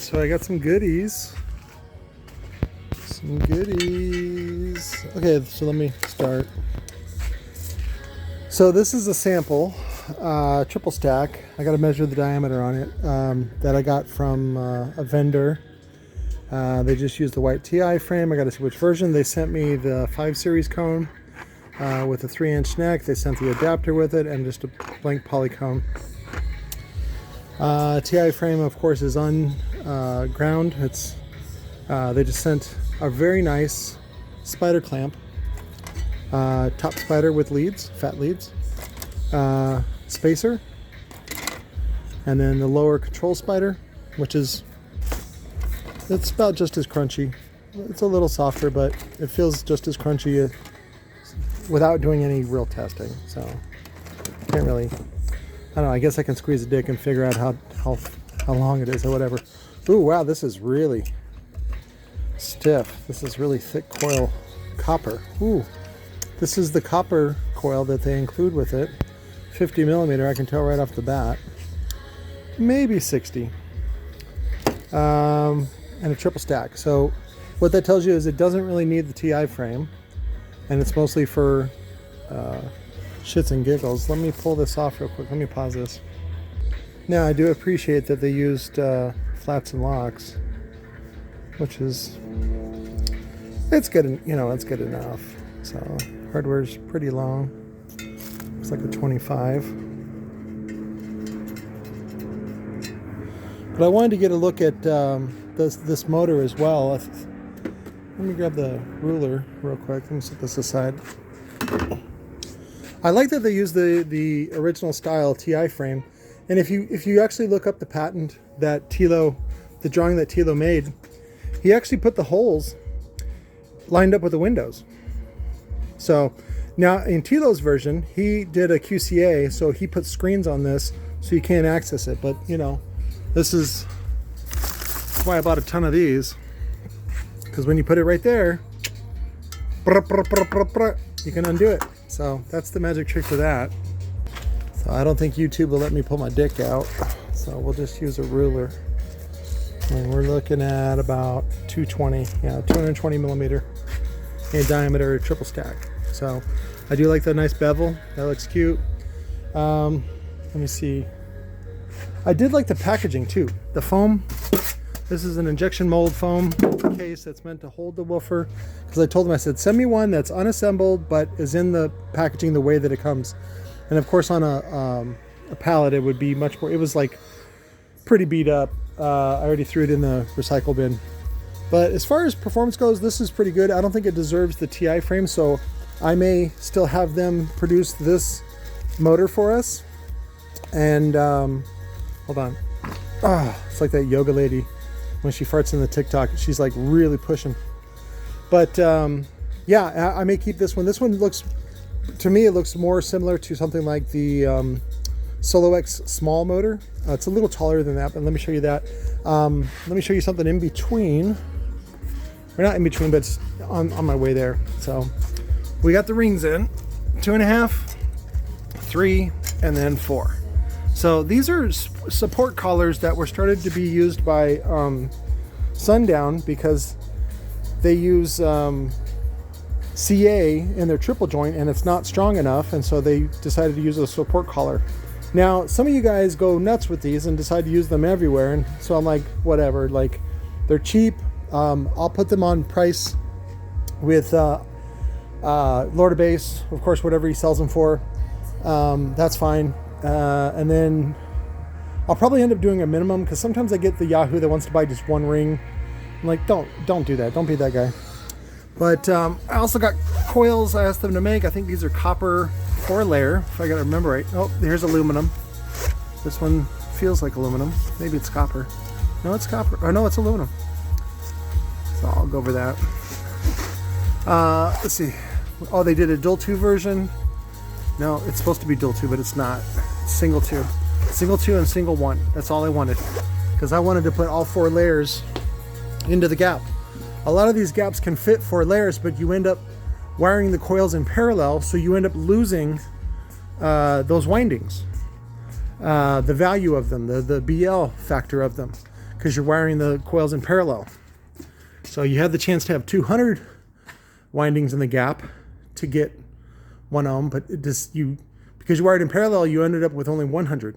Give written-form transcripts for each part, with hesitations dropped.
So I got some goodies. Okay, so let me start. So this is a sample, triple stack. I got to measure the diameter on it that I got from a vendor. They just used the white TI frame. I got to see which version. They sent me the 5 series cone with a 3-inch neck. They sent the adapter with it and just a blank polycone. TI frame, of course, is ground. It's they just sent a very nice spider clamp, top spider with leads, fat leads, spacer, and then the lower control spider, which is it's about just as crunchy. It's a little softer, but it feels just as crunchy without doing any real testing. So can't really. I don't know. I guess I can squeeze a dick and figure out how long it is or whatever. Ooh, wow, this is really stiff. This is really thick coil copper. Ooh, this is the copper coil that they include with it. 50 millimeter, I can tell right off the bat. Maybe 60. And a triple stack. So what that tells you is it doesn't really need the TI frame, and it's mostly for shits and giggles. Let me pull this off real quick. Let me pause this. Now I do appreciate that they used flats and locks, which is it's good. You know, it's good enough. So hardware's pretty long. It's like a 25. But I wanted to get a look at this motor as well. Let me grab the ruler real quick. Let me set this aside. I like that they use the original style TI frame, and if you actually look up the patent that the drawing that T.C.O.Z made, he actually put the holes lined up with the windows. So now in T.C.O.'s version, he did a QCA, so he put screens on this so you can't access it. But you know, this is why I bought a ton of these, because when you put it right there, you can undo it. So that's the magic trick to that. So I don't think YouTube will let me pull my dick out, so we'll just use a ruler. And we're looking at about 220 millimeter in diameter, triple stack. So I do like the nice bevel. That looks cute. Let me see. I did like the packaging too. The foam. This is an injection mold foam case that's meant to hold the woofer. Because I told them, I said, send me one that's unassembled but is in the packaging the way that it comes. And of course on a pallet it would be much more, it was like pretty beat up. I already threw it in the recycle bin. But as far as performance goes, this is pretty good. I don't think it deserves the TI frame, so I may still have them produce this motor for us. And hold on. It's like that yoga lady when she farts in the TikTok. She's like really pushing. But yeah, I may keep this one. This one looks, to me, it looks more similar to something like the Solo X small motor. It's a little taller than that, but let me show you that. Let me show you something in between. Or not in between, but it's on my way there. So we got the rings in. 2.5, 3, and then 4. So these are support collars that were started to be used by Sundown because they use CA in their triple joint and it's not strong enough, and so they decided to use a support collar. Now some of you guys go nuts with these and decide to use them everywhere, and so I'm like, whatever, like they're cheap. I'll put them on price with Lord Base, of course, whatever he sells them for. That's fine. And then I'll probably end up doing a minimum, because sometimes I get the Yahoo that wants to buy just one ring. I'm like, don't do that. Don't be that guy. But I also got coils I asked them to make. I think these are copper 4-layer, if I gotta remember right. Oh, here's aluminum. This one feels like aluminum. Maybe it's copper. No, it's copper. Oh no, it's aluminum. So I'll go over that. Let's see. Oh, they did a dual 2 version. No, it's supposed to be dual 2, but it's not. It's single 2. Single 2 and single 1. That's all I wanted, because I wanted to put all 4 layers into the gap. A lot of these gaps can fit 4 layers, but you end up wiring the coils in parallel, so you end up losing those windings, the value of them, the BL factor of them. because you're wiring the coils in parallel. So you have the chance to have 200 windings in the gap to get 1 ohm, but because you wired in parallel, you ended up with only 100,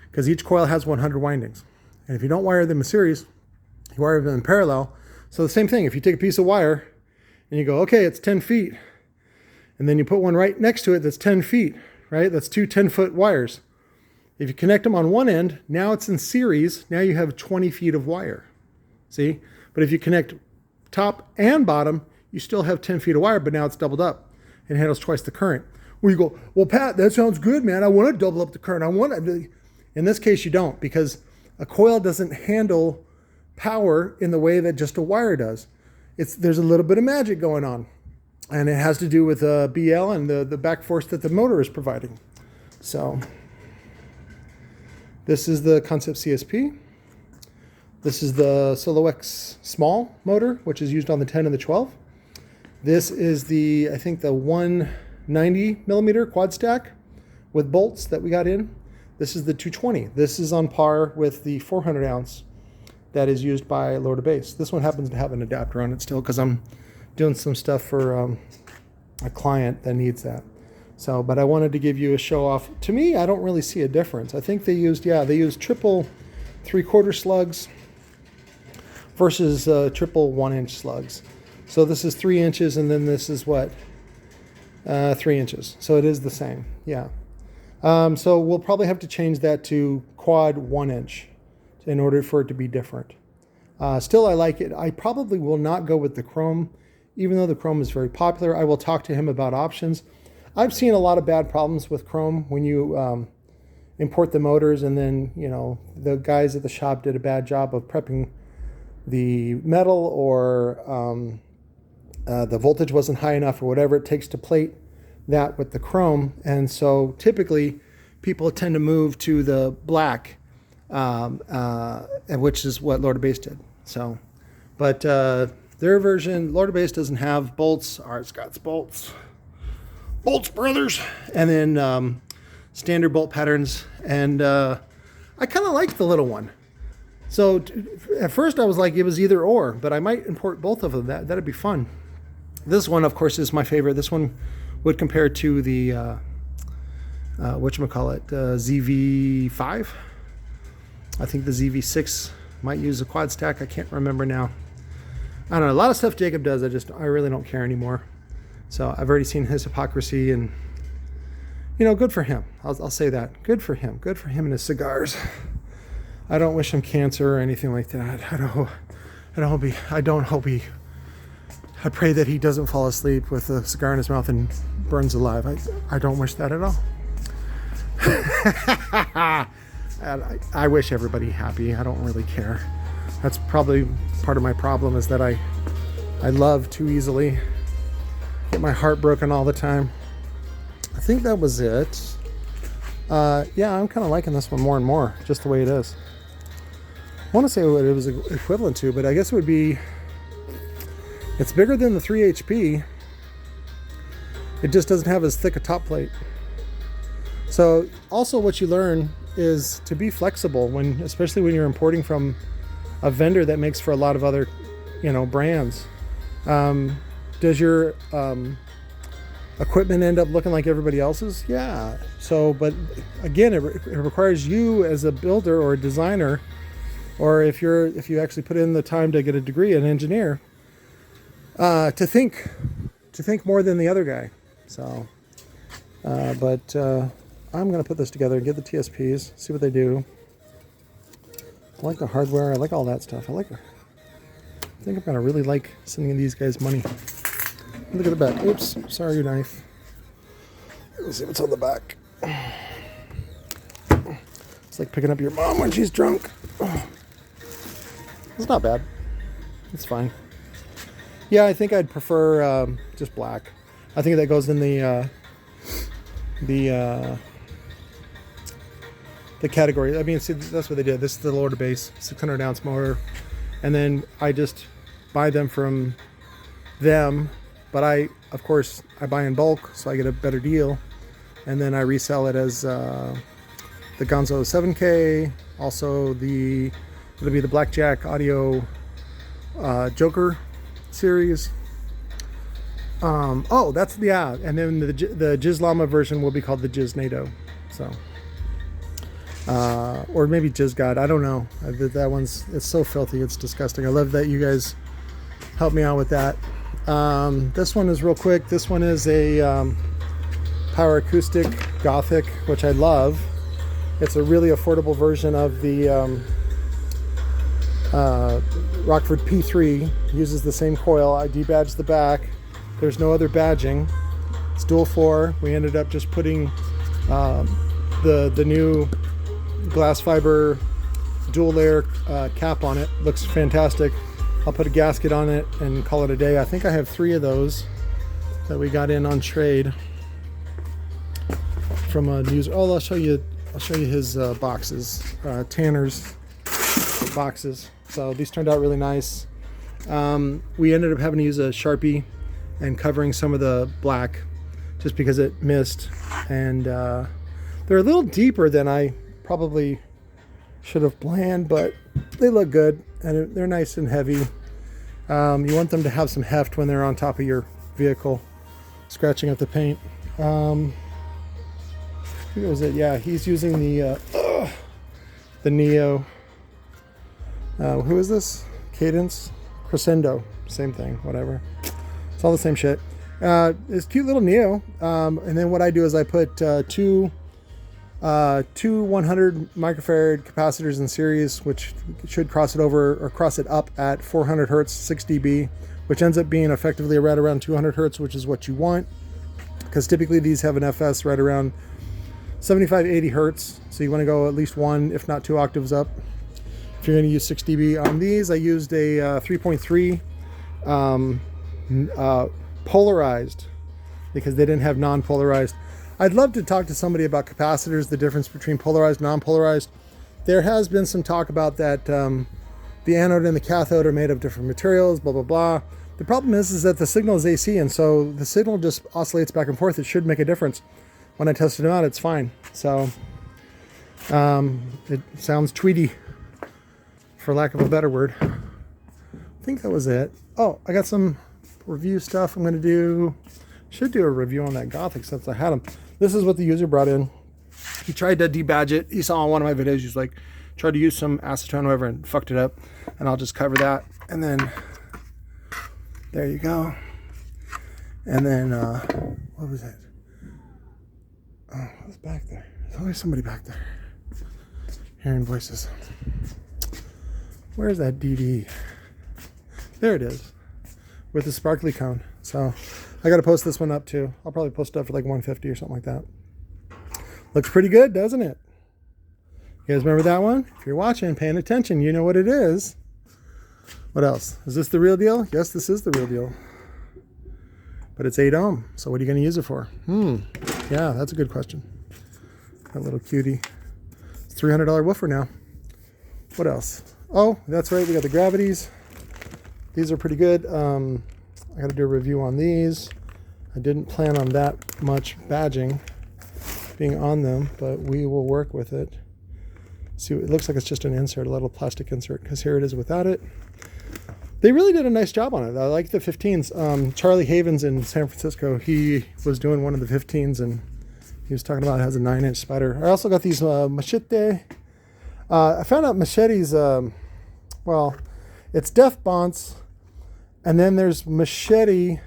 because each coil has 100 windings. And if you don't wire them in series, you wire them in parallel. So the same thing, if you take a piece of wire and you go, okay, it's 10 feet, and then you put one right next to it that's 10 feet, right? That's two 10-foot wires. If you connect them on one end, now it's in series. Now you have 20 feet of wire. See? But if you connect top and bottom, you still have 10 feet of wire, but now it's doubled up. It handles twice the current. Where you go, well, Pat, that sounds good, man. I want to double up the current. I want to. In this case, you don't, because a coil doesn't handle power in the way that just a wire does. There's a little bit of magic going on, and it has to do with BL and the back force that the motor is providing. So this is the Concept CSP. This is the Solo X small motor, which is used on the 10 and the 12. This is the, I think, the 190 millimeter quad stack with bolts that we got in. This is the 220. This is on par with the 400 ounce that is used by lower to base. This one happens to have an adapter on it still, because I'm doing some stuff for a client that needs that. So, but I wanted to give you a show off. To me, I don't really see a difference. I think they used triple 3/4 slugs versus triple 1-inch slugs. So this is 3 inches, and then this is what? 3 inches. So it is the same, yeah. So we'll probably have to change that to quad 1-inch in order for it to be different. Still, I like it. I probably will not go with the chrome, even though the chrome is very popular. I will talk to him about options. I've seen a lot of bad problems with chrome when you import the motors, and then, you know, the guys at the shop did a bad job of prepping the metal, or the voltage wasn't high enough, or whatever it takes to plate that with the chrome. And so typically people tend to move to the black, which is what Lower to Base did. So, but their version, Lower to Base, doesn't have bolts. Ours got bolts. Bolts, brothers. And then standard bolt patterns. And I kind of like the little one. So at first I was like, it was either or, but I might import both of them. That'd be fun. This one, of course, is my favorite. This one would compare to the ZV5. I think the ZV6 might use a quad stack. I can't remember now. I don't know. A lot of stuff Jacob does, I really don't care anymore. So I've already seen his hypocrisy, and, you know, good for him. I'll say that. Good for him. Good for him and his cigars. I don't wish him cancer or anything like that. I pray that he doesn't fall asleep with a cigar in his mouth and burns alive. I don't wish that at all. I wish everybody happy. I don't really care. That's probably part of my problem, is that I love too easily. Get my heart broken all the time. I think that was it. Yeah, I'm kind of liking this one more and more, just the way it is. I want to say what it was equivalent to, but I guess it would be, it's bigger than the 3 HP. It just doesn't have as thick a top plate. So also what you learn is to be flexible, especially when you're importing from a vendor that makes for a lot of other, you know, brands. Does your equipment end up looking like everybody else's? Yeah. So, but again, it requires you as a builder or a designer, or if you actually put in the time to get a degree, an engineer, to think more than the other guy. So, but I'm going to put this together and get the TSPs, see what they do. I like the hardware. I like all that stuff. I think I'm going to really like sending these guys money. Look at the back. Oops, sorry, your knife. Let's see what's on the back. It's like picking up your mom when she's drunk. It's not bad. It's fine. Yeah, I think I'd prefer just black. I think that goes in the category. I mean, see, that's what they did. This is the lower to base 600 ounce motor, and then I just buy them from them. But of course, I buy in bulk, so I get a better deal, and then I resell it as the GONZO 7K, also the It'll be the Blackjack Audio Joker series. Oh, that's, yeah, and then the Jizz Llama version will be called the Jizz NATO. So, or maybe Jizz God, I don't know. That one's, it's so filthy, it's disgusting. I love that you guys help me out with that. This one is real quick. This one is a power acoustic Gothic, which I love. It's a really affordable version of the Rockford P3. Uses the same coil. I debadged the back. There's no other badging. It's dual 4. We ended up just putting the new glass fiber dual layer cap on it. Looks fantastic. I'll put a gasket on it and call it a day. I think I have 3 of those that we got in on trade from a user. Oh, I'll show you his boxes, Tanner's boxes. So these turned out really nice. We ended up having to use a Sharpie and covering some of the black just because it missed, and they're a little deeper than I probably should have planned, but they look good and they're nice and heavy. You want them to have some heft when they're on top of your vehicle, scratching up the paint. Who was it? Yeah, he's using the Neo. Who is this? Cadence? Crescendo. Same thing, whatever. It's all the same shit. It's cute little Neo. And then what I do is I put two 100 microfarad capacitors in series, which should cross it over or cross it up at 400 hertz, 6 dB, which ends up being effectively right around 200 hertz, which is what you want, because typically these have an FS right around 75, 80 hertz. So you want to go at least 1, if not 2 octaves up. If you're going to use 6 dB on these, I used a 3.3 polarized, because they didn't have non-polarized. I'd love to talk to somebody about capacitors, the difference between polarized and non-polarized. There has been some talk about that the anode and the cathode are made of different materials, blah, blah, blah. The problem is that the signal is AC, and so the signal just oscillates back and forth. It should make a difference. When I tested them out, it's fine. So it sounds tweety, for lack of a better word. I think that was it. Oh, I got some review stuff I'm going to do. Should do a review on that Gothic since I had them. This is what the user brought in. He tried to debadge it. He saw on one of my videos, he's like, tried to use some acetone or whatever and fucked it up. And I'll just cover that. And then, there you go. And then, what was that? Oh, what's back there? There's always somebody back there. Hearing voices. Where's that DD? There it is. With the sparkly cone. So I got to post this one up too. I'll probably post it up for like 150 or something like that. Looks pretty good, doesn't it? You guys remember that one? If you're watching, paying attention, you know what it is. What else? Is this the real deal? Yes, this is the real deal. But it's 8 ohm. So what are you going to use it for? Yeah, that's a good question. That little cutie. It's $300 woofer now. What else? Oh, that's right. We got the gravities. These are pretty good. I got to do a review on these. I didn't plan on that much badging being on them, but we will work with it. See, it looks like it's just an insert, a little plastic insert, because here it is without it. They really did a nice job on it. I like the 15s. Charlie Havens in San Francisco, he was doing one of the 15s, and he was talking about it has a 9-inch spider. I also got these Machete. I found out Machete's, well, it's Def Bonce, and then there's Machete,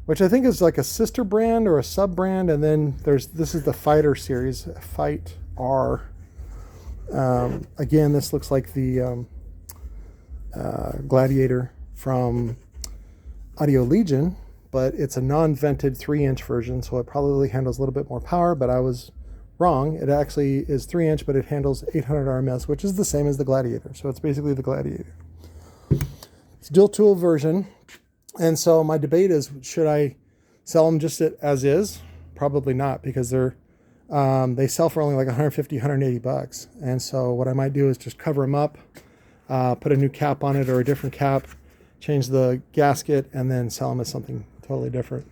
which I think is like a sister brand or a sub brand, and then this is the Fighter series, Fight R. Again, this looks like the Gladiator from Audio Legion, but it's a non-vented 3-inch version, so it probably handles a little bit more power, but I was wrong. It actually is 3-inch, but it handles 800 RMS, which is the same as the Gladiator, so it's basically the Gladiator. It's a dual tool version, and so my debate is, should I sell them just as is? Probably not, because they sell for only like 150, 180 bucks. And so what I might do is just cover them up, put a new cap on it or a different cap, change the gasket, and then sell them as something totally different.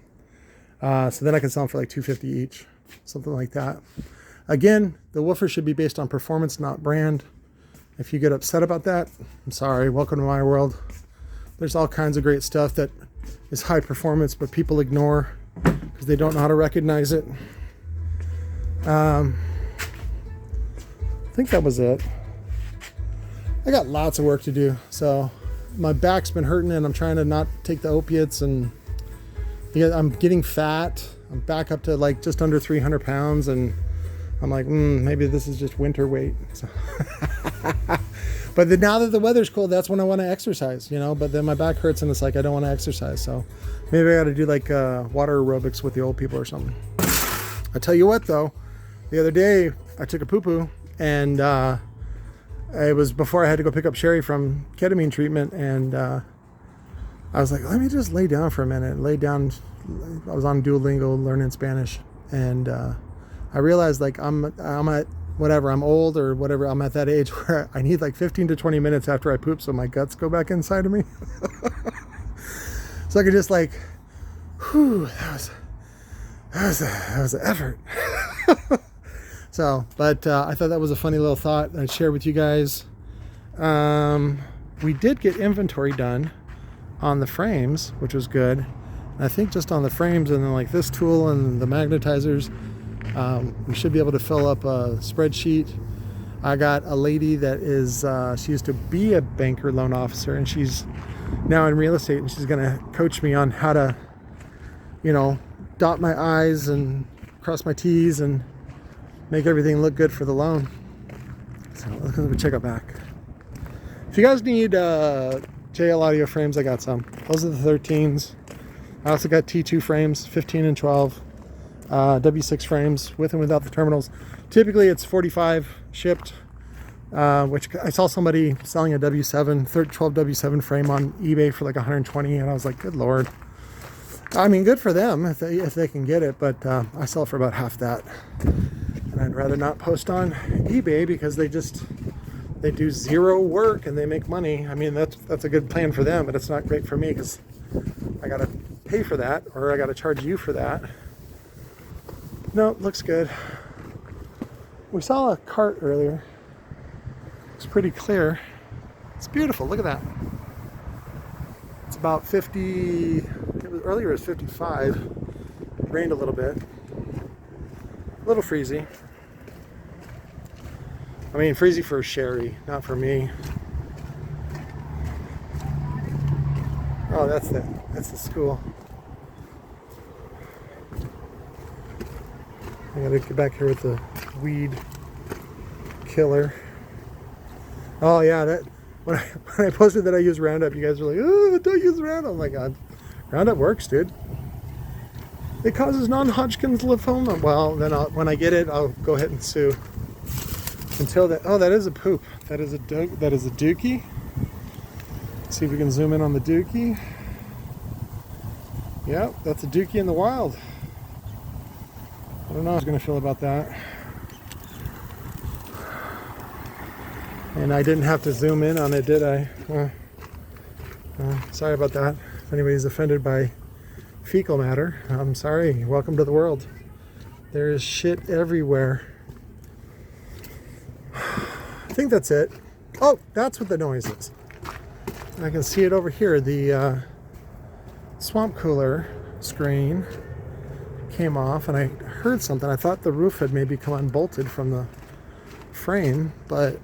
So then I can sell them for like $250 each, something like that. Again, the woofer should be based on performance, not brand. If you get upset about that, I'm sorry. Welcome to my world. There's all kinds of great stuff that is high performance, but people ignore because they don't know how to recognize it. I think that was it. I got lots of work to do, so my back's been hurting and I'm trying to not take the opiates, and I'm getting fat. I'm back up to like just under 300 pounds, and I'm like, maybe this is just winter weight. So but then now that the weather's cold, that's when I want to exercise, you know, but then my back hurts and it's like I don't want to exercise. So maybe I got to do like water aerobics with the old people or something. I tell you what though, the other day I took a poo-poo, and it was before I had to go pick up Sherry from ketamine treatment, and I was like, let me just lay down for a minute. Lay down. I was on Duolingo learning Spanish, and I realized like I'm at whatever, I'm old or whatever, I'm at that age where I need like 15 to 20 minutes after I poop so my guts go back inside of me. So I could just like, whew, that was an effort. So, but I thought that was a funny little thought I'd share with you guys. We did get inventory done on the frames, which was good. And I think just on the frames and then like this tool and the magnetizers, we should be able to fill up a spreadsheet. I got a lady that is, she used to be a banker loan officer, and she's now in real estate, and she's going to coach me on how to, you know, dot my I's and cross my T's and make everything look good for the loan. So let's check out back. If you guys need JL audio frames, I got some. Those are the 13s. I also got T2 frames, 15 and 12. W6 frames with and without the terminals. Typically it's 45 shipped, which I saw somebody selling a W7, 12 W7 frame on eBay for like 120, and I was like, good Lord. I mean, good for them if they can get it, but I sell it for about half that. And I'd rather not post on eBay because they do zero work and they make money. I mean, that's a good plan for them, but it's not great for me because I gotta pay for that, or I gotta charge you for that. No, looks good. We saw a cart earlier. It's pretty clear. It's beautiful. Look at that. It's about 50. Earlier it was 55. It rained a little bit. A little freezy. I mean, freezy for Sherry, not for me. Oh, that's the school. I gotta get back here with the weed killer. Oh yeah, that when I posted that I use Roundup, you guys were like, "Oh, don't use Roundup." I'm like, God, Roundup works, dude. It causes non-Hodgkin's lymphoma. Well, then when I get it, I'll go ahead and sue. Until that, oh, that is a poop. That is a dookie. Let's see if we can zoom in on the dookie. Yep, that's a dookie in the wild. I don't know how I was going to feel about that. And I didn't have to zoom in on it, did I? Sorry about that. If anybody's offended by fecal matter, I'm sorry. Welcome to the world. There is shit everywhere. I think that's it. Oh, that's what the noise is. I can see it over here. The swamp cooler screen came off, and I heard something. I thought the roof had maybe come unbolted from the frame, but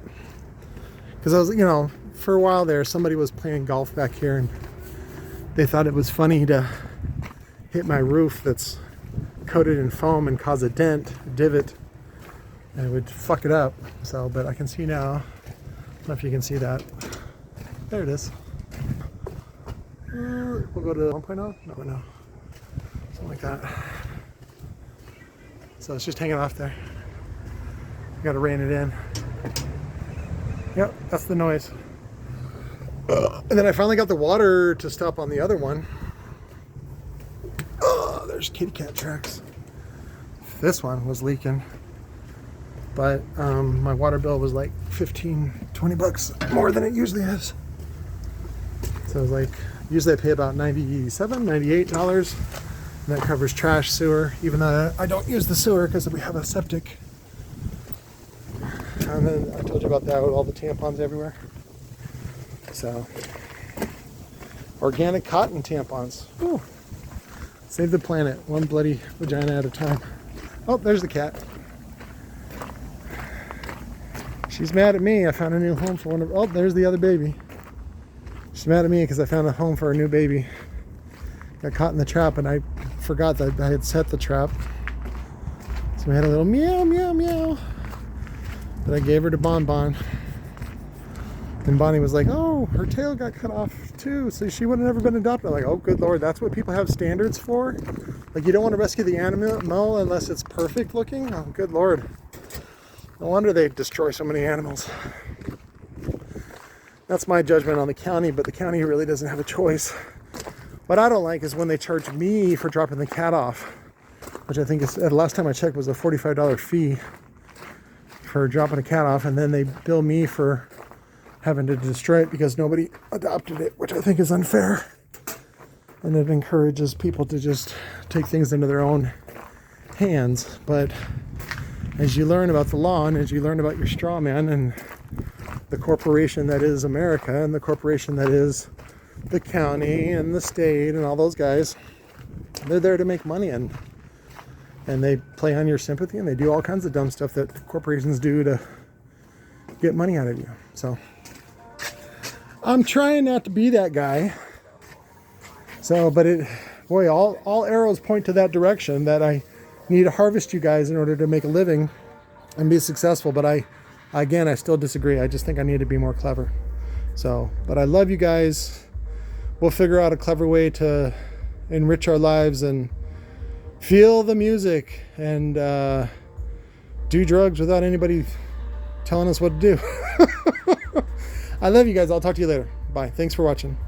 because I was, you know, for a while there, somebody was playing golf back here, and they thought it was funny to hit my roof that's coated in foam and cause a dent, a divot, and it would fuck it up. So, but I can see now. I don't know if you can see that. There it is. We'll go to 1.0? No. Something like that. So it's just hanging off there. Got to rein it in. Yep, that's the noise. And then I finally got the water to stop on the other one. Oh, there's kitty cat tracks. This one was leaking. But my water bill was like 15-20 bucks more than it usually is. So it was like, usually I pay about $98. And that covers trash, sewer, even though I don't use the sewer because we have a septic. And then I told you about that with all the tampons everywhere. So, organic cotton tampons. Whew. Save the planet, one bloody vagina at a time. Oh, there's the cat. She's mad at me. I found a new home for one of... Oh, there's the other baby. She's mad at me because I found a home for a new baby. Got caught in the trap and I forgot that I had set the trap. So we had a little meow, meow, meow. But I gave her to Bon Bon. And Bonnie was like, oh, her tail got cut off too, so she would have never been adopted. I'm like, oh, good Lord, that's what people have standards for? Like, you don't want to rescue the animal unless it's perfect looking? Oh, good Lord. No wonder they destroy so many animals. That's my judgment on the county, but the county really doesn't have a choice. What I don't like is when they charge me for dropping the cat off, which I think is, the last time I checked, was a $45 fee for dropping a cat off, and then they bill me for having to destroy it because nobody adopted it, which I think is unfair. And it encourages people to just take things into their own hands. But as you learn about the law, and as you learn about your straw man and the corporation that is America, and the corporation that is the county and the state and all those guys, they're there to make money, and they play on your sympathy, and they do all kinds of dumb stuff that corporations do to get money out of you. So I'm trying not to be that guy. So, but boy, all arrows point to that direction, that I need to harvest you guys in order to make a living and be successful. But I still disagree. I just think I need to be more clever. So, but I love you guys. We'll figure out a clever way to enrich our lives and feel the music and do drugs without anybody telling us what to do. I love you guys. I'll talk to you later. Bye. Thanks for watching.